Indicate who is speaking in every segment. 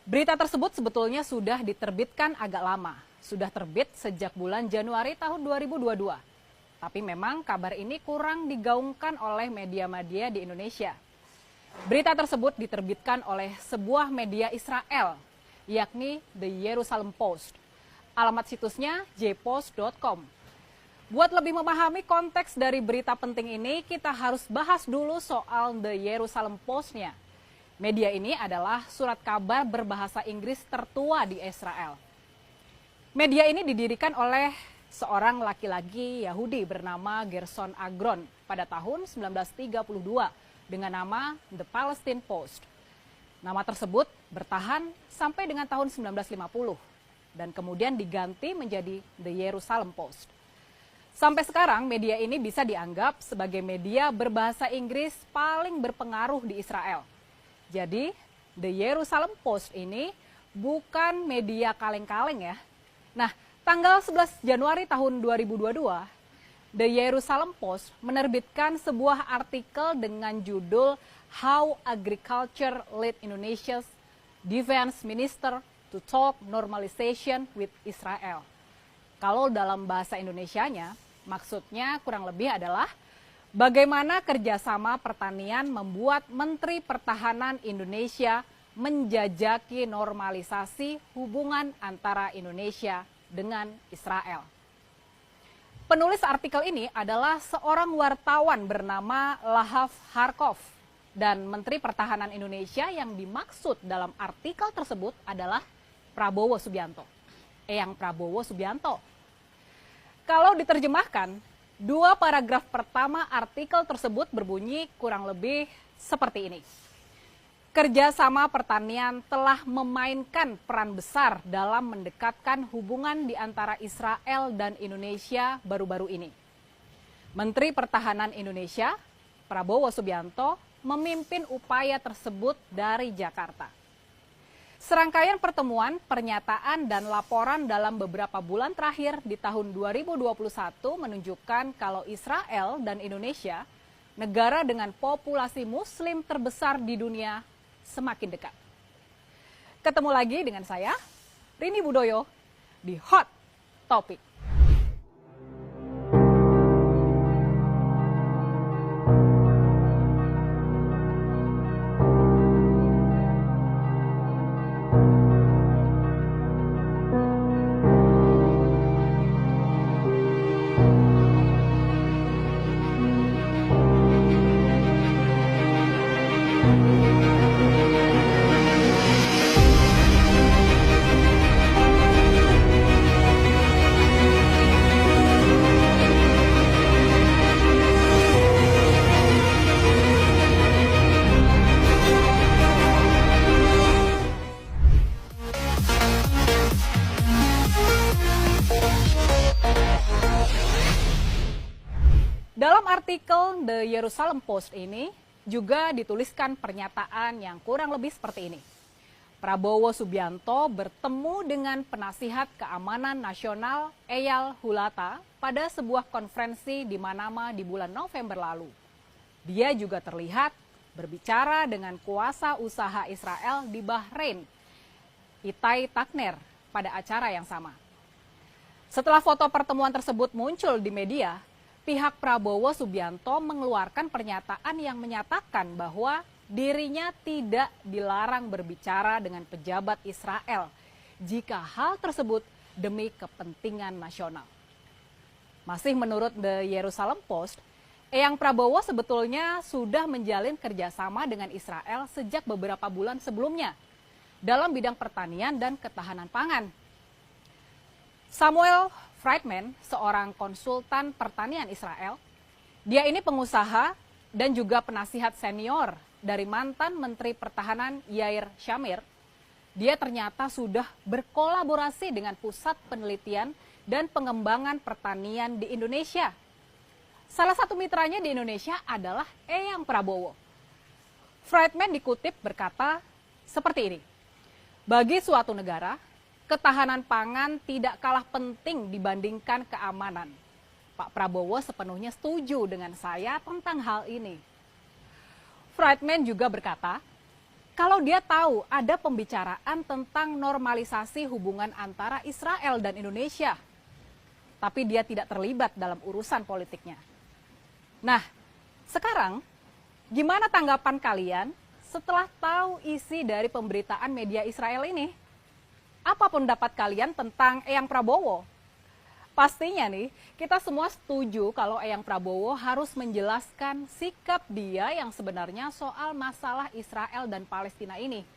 Speaker 1: Berita tersebut sebetulnya sudah diterbitkan agak lama, sudah terbit sejak bulan Januari tahun 2022. Tapi memang kabar ini kurang digaungkan oleh media-media di Indonesia. Berita tersebut diterbitkan oleh sebuah media Israel, yakni The Jerusalem Post. Alamat situsnya jpost.com. Buat lebih memahami konteks dari berita penting ini, kita harus bahas dulu soal The Jerusalem Post-nya. Media ini adalah surat kabar berbahasa Inggris tertua di Israel. Media ini didirikan oleh seorang laki-laki Yahudi bernama Gerson Agron pada tahun 1932 dengan nama The Palestine Post. Nama tersebut bertahan sampai dengan tahun 1950 dan kemudian diganti menjadi The Jerusalem Post. Sampai sekarang media ini bisa dianggap sebagai media berbahasa Inggris paling berpengaruh di Israel. Jadi The Jerusalem Post ini bukan media kaleng-kaleng ya. Nah, tanggal 11 Januari tahun 2022, The Jerusalem Post menerbitkan sebuah artikel dengan judul How Agriculture Led Indonesia's Defense Minister to Talk Normalization with Israel. Kalau dalam bahasa Indonesianya, maksudnya kurang lebih adalah bagaimana kerjasama pertanian membuat Menteri Pertahanan Indonesia menjajaki normalisasi hubungan antara Indonesia dengan Israel. Penulis artikel ini adalah seorang wartawan bernama Lahav Harkov dan Menteri Pertahanan Indonesia yang dimaksud dalam artikel tersebut adalah Prabowo Subianto. Eyang Prabowo Subianto. Kalau diterjemahkan, dua paragraf pertama artikel tersebut berbunyi kurang lebih seperti ini. Kerjasama pertanian telah memainkan peran besar dalam mendekatkan hubungan di antara Israel dan Indonesia baru-baru ini. Menteri Pertahanan Indonesia, Prabowo Subianto, memimpin upaya tersebut dari Jakarta. Serangkaian pertemuan, pernyataan, dan laporan dalam beberapa bulan terakhir di tahun 2021 menunjukkan kalau Israel dan Indonesia, negara dengan populasi muslim terbesar di dunia, semakin dekat. Ketemu lagi dengan saya, Rini Budoyo, di Hot Topic. Dalam artikel The Jerusalem Post ini juga dituliskan pernyataan yang kurang lebih seperti ini. Prabowo Subianto bertemu dengan penasihat keamanan nasional Eyal Hulata pada sebuah konferensi di Manama di bulan November lalu. Dia juga terlihat berbicara dengan kuasa usaha Israel di Bahrain, Itai Takner, pada acara yang sama. Setelah foto pertemuan tersebut muncul di media, pihak Prabowo Subianto mengeluarkan pernyataan yang menyatakan bahwa dirinya tidak dilarang berbicara dengan pejabat Israel jika hal tersebut demi kepentingan nasional. Masih menurut The Jerusalem Post, Eyang Prabowo sebetulnya sudah menjalin kerjasama dengan Israel sejak beberapa bulan sebelumnya dalam bidang pertanian dan ketahanan pangan. Samuel Friedman, seorang konsultan pertanian Israel, dia ini pengusaha dan juga penasihat senior dari mantan Menteri Pertahanan Yair Shamir. Dia ternyata sudah berkolaborasi dengan Pusat Penelitian dan Pengembangan Pertanian di Indonesia. Salah satu mitranya di Indonesia adalah Eyang Prabowo. Friedman dikutip berkata seperti ini, bagi suatu negara, ketahanan pangan tidak kalah penting dibandingkan keamanan. Pak Prabowo sepenuhnya setuju dengan saya tentang hal ini. Friedman juga berkata, kalau dia tahu ada pembicaraan tentang normalisasi hubungan antara Israel dan Indonesia, tapi dia tidak terlibat dalam urusan politiknya. Nah, sekarang gimana tanggapan kalian setelah tahu isi dari pemberitaan media Israel ini? Apa pendapat kalian tentang Eyang Prabowo? Pastinya nih, kita semua setuju kalau Eyang Prabowo harus menjelaskan sikap dia yang sebenarnya soal masalah Israel dan Palestina ini.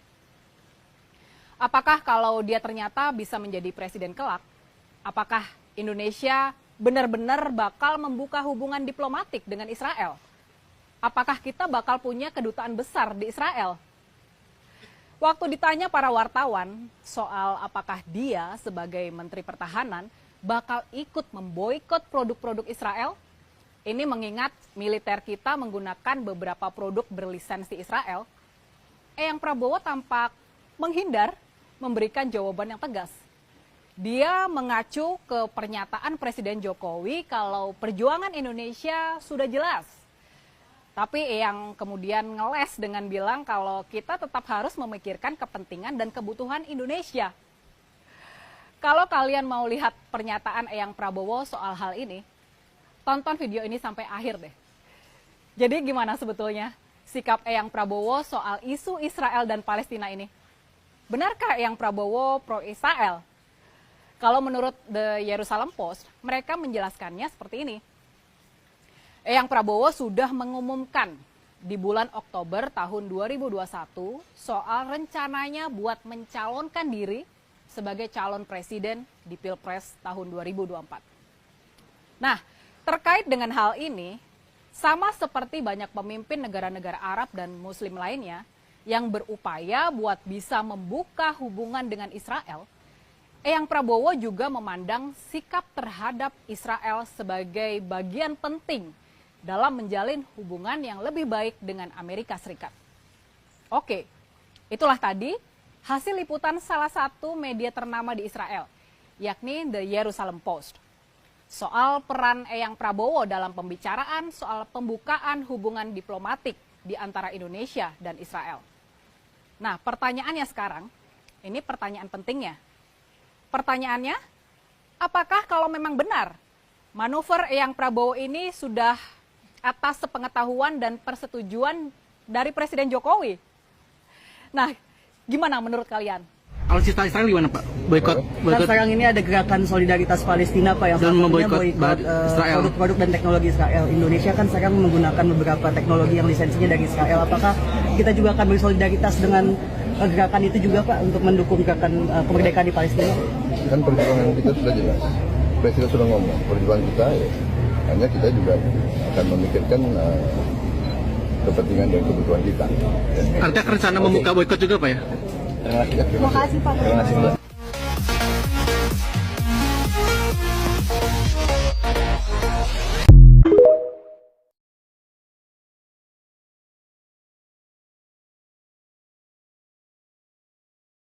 Speaker 1: Apakah kalau dia ternyata bisa menjadi presiden kelak, apakah Indonesia benar-benar bakal membuka hubungan diplomatik dengan Israel? Apakah kita bakal punya kedutaan besar di Israel? Waktu ditanya para wartawan soal apakah dia sebagai Menteri Pertahanan bakal ikut memboikot produk-produk Israel, ini mengingat militer kita menggunakan beberapa produk berlisensi Israel, Eyang Prabowo tampak menghindar memberikan jawaban yang tegas. Dia mengacu ke pernyataan Presiden Jokowi kalau perjuangan Indonesia sudah jelas. Tapi Eyang kemudian ngeles dengan bilang kalau kita tetap harus memikirkan kepentingan dan kebutuhan Indonesia. Kalau kalian mau lihat pernyataan Eyang Prabowo soal hal ini, tonton video ini sampai akhir deh. Jadi gimana sebetulnya sikap Eyang Prabowo soal isu Israel dan Palestina ini? Benarkah Eyang Prabowo pro-Israel? Kalau menurut The Jerusalem Post, mereka menjelaskannya seperti ini. Eyang Prabowo sudah mengumumkan di bulan Oktober tahun 2021 soal rencananya buat mencalonkan diri sebagai calon presiden di Pilpres tahun 2024. Nah, terkait dengan hal ini, sama seperti banyak pemimpin negara-negara Arab dan Muslim lainnya yang berupaya buat bisa membuka hubungan dengan Israel, Eyang Prabowo juga memandang sikap terhadap Israel sebagai bagian penting dalam menjalin hubungan yang lebih baik dengan Amerika Serikat. Oke, itulah tadi hasil liputan salah satu media ternama di Israel, yakni The Jerusalem Post. Soal peran Eyang Prabowo dalam pembicaraan soal pembukaan hubungan diplomatik di antara Indonesia dan Israel. Nah, pertanyaannya sekarang, ini pertanyaan pentingnya. Pertanyaannya, apakah kalau memang benar manuver Eyang Prabowo ini sudah atas sepengetahuan dan persetujuan dari Presiden Jokowi? Nah, gimana menurut kalian?
Speaker 2: Kalau cerita Israel gimana Pak? Boykot.
Speaker 3: Kan sekarang ini ada gerakan solidaritas Palestina Pak yang
Speaker 2: dan memboikot
Speaker 3: Israel. Produk-produk dan teknologi Israel. Indonesia kan sekarang menggunakan beberapa teknologi yang lisensinya dari Israel. Apakah kita juga akan bersolidaritas dengan gerakan itu juga Pak untuk mendukung gerakan kemerdekaan di Palestina?
Speaker 4: Kan perjuangan kita sudah jelas. Presiden sudah ngomong, perjuangan kita ya, hanya kita juga akan memikirkan kepentingan dan kebutuhan kita.
Speaker 2: Artinya rencana membuka boykot juga Pak ya?
Speaker 4: Terima kasih Pak. Terima kasih Mbak.